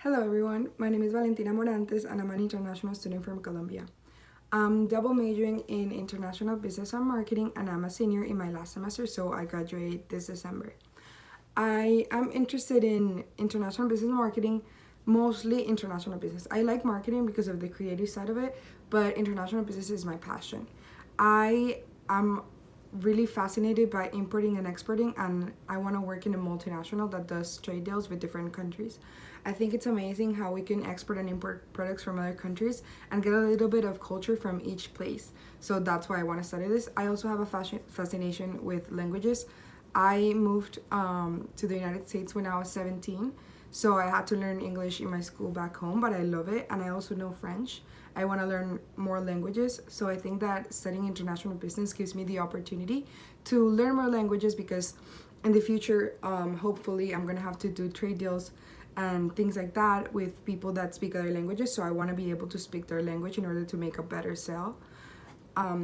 Hello everyone, my name is Valentina Morantes and I'm an international student from Colombia. I'm double majoring in international business and marketing and I'm a senior in my last semester, so I graduate this December. I am interested in international business marketing, mostly international business. I like marketing because of the creative side of it, but international business is my passion. I am really fascinated by importing and exporting, and I want to work in a multinational that does trade deals with different countries. I think it's amazing how we can export and import products from other countries and get a little bit of culture from each place. So that's why I want to study this. I also have a fascination with languages. I moved to the United States when I was 17, so I had to learn English in my school back home, but I love it, and I also know French. I want to learn more languages, so I think that studying international business gives me the opportunity to learn more languages because in the future, hopefully, I'm going to have to do trade deals and things like that with people that speak other languages, so I want to be able to speak their language in order to make a better sale.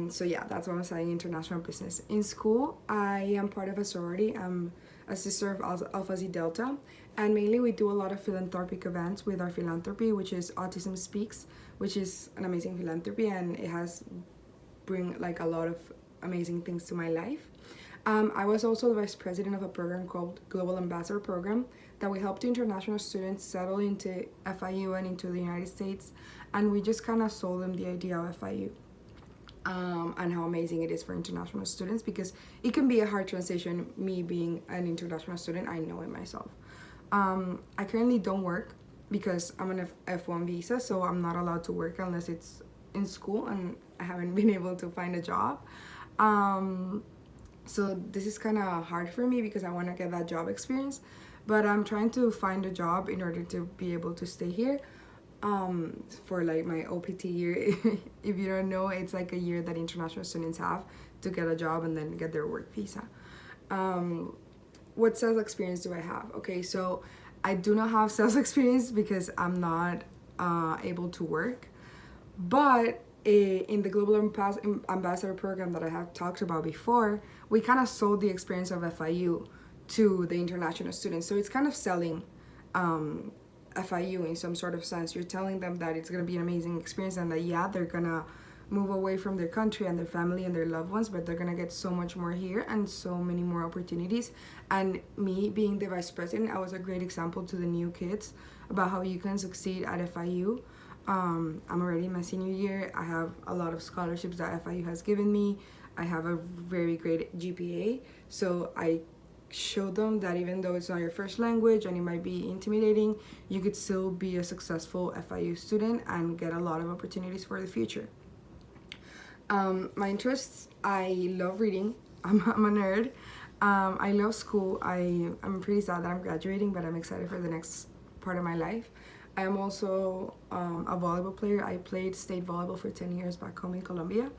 So yeah, that's why I'm studying international business. In school, I am part of a sorority. I'm a sister of Alpha Xi Delta, and mainly we do a lot of philanthropic events with our philanthropy, which is Autism Speaks, which is an amazing philanthropy, and it has bring like a lot of amazing things to my life. I was also the vice president of a program called Global Ambassador Program that we helped international students settle into FIU and into the United States, and we just kind of sold them the idea of FIU. And how amazing it is for international students because it can be a hard transition. Me being an international student, I know it myself. I currently don't work because I'm on a F1 visa, so I'm not allowed to work unless it's in school, and I haven't been able to find a job. So this is kind of hard for me because I want to get that job experience, but I'm trying to find a job in order to be able to stay here for like my OPT year. If you don't know, it's like a year that international students have to get a job and then get their work visa. What sales experience do I have? Okay, so I do not have sales experience because I'm not able to work, but in the Global Ambassador Program that I have talked about before, we kind of sold the experience of FIU to the international students. So it's kind of selling FIU in some sort of sense. You're telling them that it's going to be an amazing experience and that, yeah, they're going to move away from their country and their family and their loved ones, but they're going to get so much more here and so many more opportunities. And me being the vice president, I was a great example to the new kids about how you can succeed at FIU. I'm already in my senior year. I have a lot of scholarships that FIU has given me. I have a very great GPA, so I show them that even though it's not your first language and it might be intimidating, you could still be a successful FIU student and get a lot of opportunities for the future. My interests, I love reading. I'm a nerd. I love school. I'm pretty sad that I'm graduating, but I'm excited for the next part of my life. I am also a volleyball player. I played state volleyball for 10 years back home in Colombia.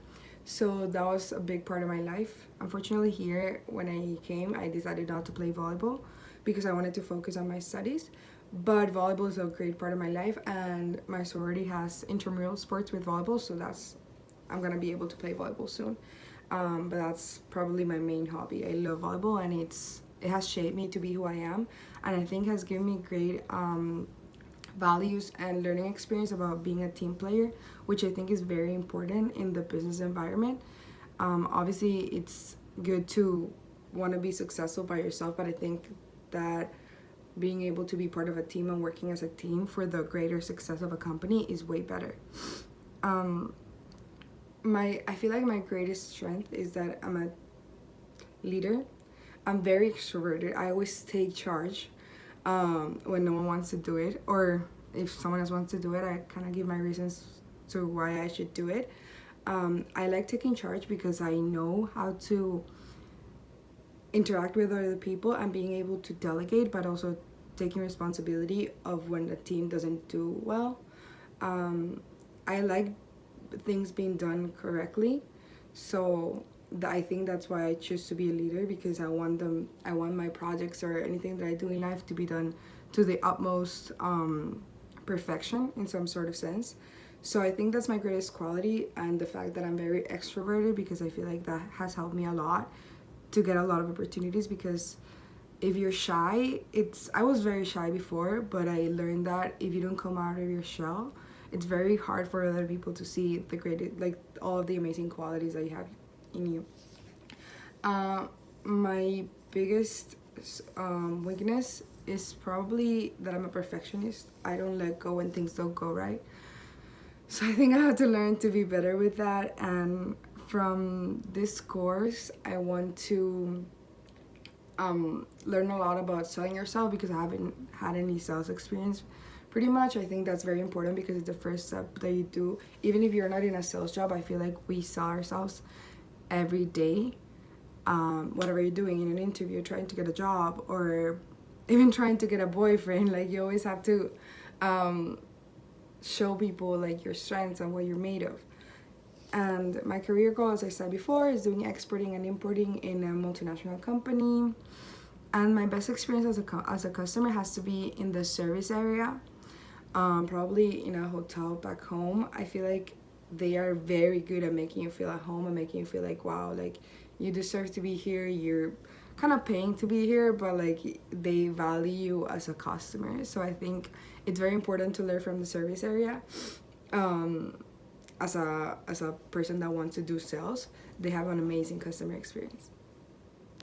So that was a big part of my life. Unfortunately, here, when I came, I decided not to play volleyball because I wanted to focus on my studies. But volleyball is a great part of my life, and my sorority has intramural sports with volleyball, so I'm gonna be able to play volleyball soon. But that's probably my main hobby. I love volleyball, and it has shaped me to be who I am, and I think has given me great values and learning experience about being a team player, which I think is very important in the business environment. Obviously, it's good to want to be successful by yourself, but I think that being able to be part of a team and working as a team for the greater success of a company is way better. I feel like my greatest strength is that I'm a leader. I'm very extroverted. I always take charge when no one wants to do it, or if someone else wants to do it, I kind of give my reasons to why I should do it. I like taking charge because I know how to interact with other people and being able to delegate, but also taking responsibility of when the team doesn't do well. I like things being done correctly, so I think that's why I choose to be a leader, because I want my projects or anything that I do in life to be done to the utmost perfection in some sort of sense. So I think that's my greatest quality, and the fact that I'm very extroverted, because I feel like that has helped me a lot to get a lot of opportunities, because if you're shy, I was very shy before, but I learned that if you don't come out of your shell, it's very hard for other people to see the great, like all of the amazing qualities that you have in you. My biggest weakness is probably that I'm a perfectionist. I don't let go when things don't go right. So I think I have to learn to be better with that. And from this course, I want to learn a lot about selling yourself, because I haven't had any sales experience. Pretty much, I think that's very important because it's the first step that you do. Even if you're not in a sales job, I feel like we sell ourselves every day. Whatever you're doing in an interview, trying to get a job, or even trying to get a boyfriend, like you always have to show people like your strengths and what you're made of. And my career goal, as I said before, is doing exporting and importing in a multinational company. And my best experience as a customer has to be in the service area, probably in a hotel back home. I feel like they are very good at making you feel at home and making you feel like, wow, like you deserve to be here. You're kind of paying to be here, but like they value you as a customer. So I think it's very important to learn from the service area. As a person that wants to do sales, they have an amazing customer experience.